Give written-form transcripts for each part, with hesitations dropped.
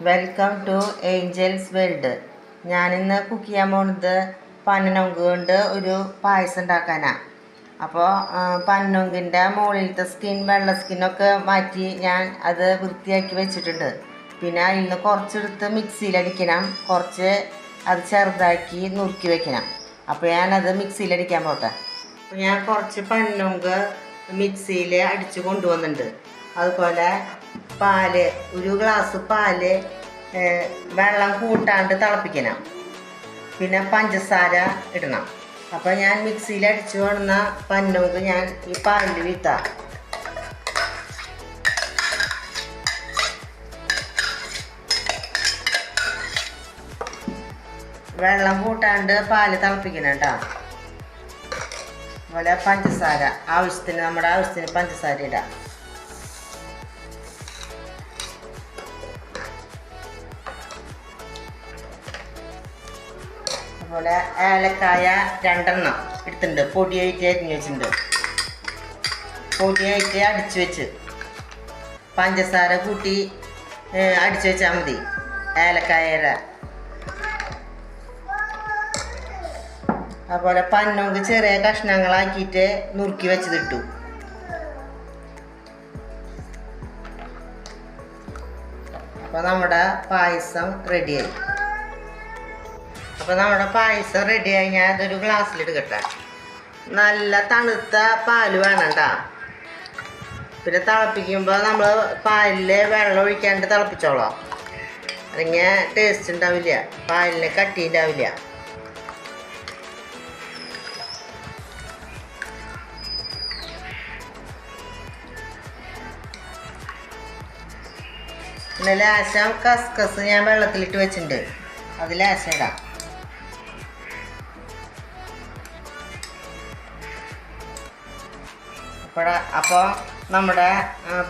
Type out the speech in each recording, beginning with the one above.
Welcome to angels world. ഞാനിന്ന് cook ചെയ്യാൻ പോകുന്നത് പനനൊങ്ക് കൊണ്ട് ഒരു പായസം ഉണ്ടാക്കാനാണ്. അപ്പോൾ പനനൊങ്കിൻ്റെ മുകളിലത്തെ വെള്ള സ്കിന്നൊക്കെ മാറ്റി ഞാൻ അത് വൃത്തിയാക്കി വെച്ചിട്ടുണ്ട്. പിന്നെ അതിൽ നിന്ന് കുറച്ചെടുത്ത് മിക്സിയിലടിക്കണം, കുറച്ച് അത് ചെറുതാക്കി നുറുക്കി വെക്കണം. അപ്പോൾ ഞാനത് മിക്സിയിലടിക്കാൻ പോട്ടെ. അപ്പോൾ ഞാൻ കുറച്ച് പനനൊങ്ക് മിക്സിയിൽ അടിച്ച് കൊണ്ടുവന്നിട്ടുണ്ട്. അതുപോലെ പാല്, ഒരു ഗ്ലാസ് പാല് വെള്ളം കൂട്ടാണ്ട് തിളപ്പിക്കണം. പിന്നെ പഞ്ചസാര ഇടണം. അപ്പോൾ ഞാൻ മിക്സിയിൽ അടിച്ചു കൊണ്ടുവന്ന പനനൊങ്ക് ഞാൻ ഈ പാലിൽ വീഴ്ത്താം. വെള്ളം കൂട്ടാണ്ട് പാല് തിളപ്പിക്കണം കേട്ടോ. അതുപോലെ പഞ്ചസാര നമ്മുടെ ആവശ്യത്തിന് പഞ്ചസാര ഇടാം. അതുപോലെ ഏലക്കായ 2 എടുത്തിട്ടുണ്ട്, പൊടിയായിട്ട് അരിഞ്ഞ് വെച്ചിട്ടുണ്ട്. പൊടിയായിട്ട് അടിച്ചു വെച്ച് പഞ്ചസാര കൂട്ടി അടിച്ചു വെച്ചാൽ മതി. ഏലക്കായ അതുപോലെ പനനൊങ്ക് ചെറിയ കഷ്ണങ്ങളാക്കിയിട്ട് നുറുക്കി വെച്ചതിട്ടു. അപ്പോൾ നമ്മുടെ പായസം റെഡിയായി. അപ്പോൾ നമ്മുടെ പായസം റെഡിയായി. ഞാൻ അതൊരു ഗ്ലാസ്സിലിടുകട്ടെ. നല്ല തണുത്ത പാല് വേണം കേട്ടോ. പിന്നെ തിളപ്പിക്കുമ്പോൾ നമ്മൾ പാലിൽ വെള്ളം ഒഴിക്കാണ്ട് തിളപ്പിച്ചോളാം, അല്ലെങ്കിൽ ടേസ്റ്റ് ഉണ്ടാവില്ല, പാലിന് കട്ടി ഉണ്ടാവില്ല. പിന്നെ ലേശം കസ്കസ് ഞാൻ വെള്ളത്തിലിട്ട് വെച്ചിട്ടുണ്ട്, അത് ലേശം ഇടാം. അപ്പോൾ നമ്മുടെ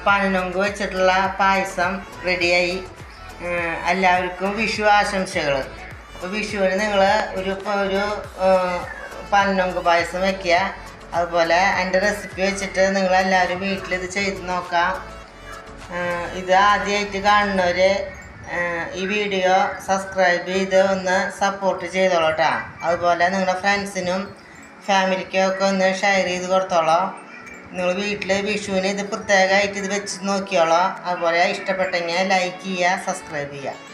പനനൊങ്ക് വെച്ചിട്ടുള്ള പായസം റെഡിയായി. എല്ലാവർക്കും വിഷു ആശംസകൾ. അപ്പോൾ വിഷുവിന് നിങ്ങൾ ഒരു പനനൊങ്ക് പായസം വയ്ക്കുക. അതുപോലെ എൻ്റെ റെസിപ്പി വെച്ചിട്ട് നിങ്ങളെല്ലാവരും വീട്ടിലിത് ചെയ്ത് നോക്കാം. ഇത് ആദ്യമായിട്ട് കാണുന്നവർ ഈ വീഡിയോ സബ്സ്ക്രൈബ് ചെയ്ത് ഒന്ന് സപ്പോർട്ട് ചെയ്തോളൂ. അതുപോലെ നിങ്ങളുടെ ഫ്രണ്ട്സിനും ഫാമിലിക്കും ഒക്കെ ഒന്ന് ഷെയർ ചെയ്ത് കൊടുത്തോളാം. നിങ്ങൾ വീട്ടിൽ വിഷുവിന് ഇത് പ്രത്യേകമായിട്ട് ഇത് വെച്ച് നോക്കിയോളാം. അതുപോലെ ഇഷ്ടപ്പെട്ടെങ്കിൽ ലൈക്ക് ചെയ്യുക, സബ്സ്ക്രൈബ് ചെയ്യുക.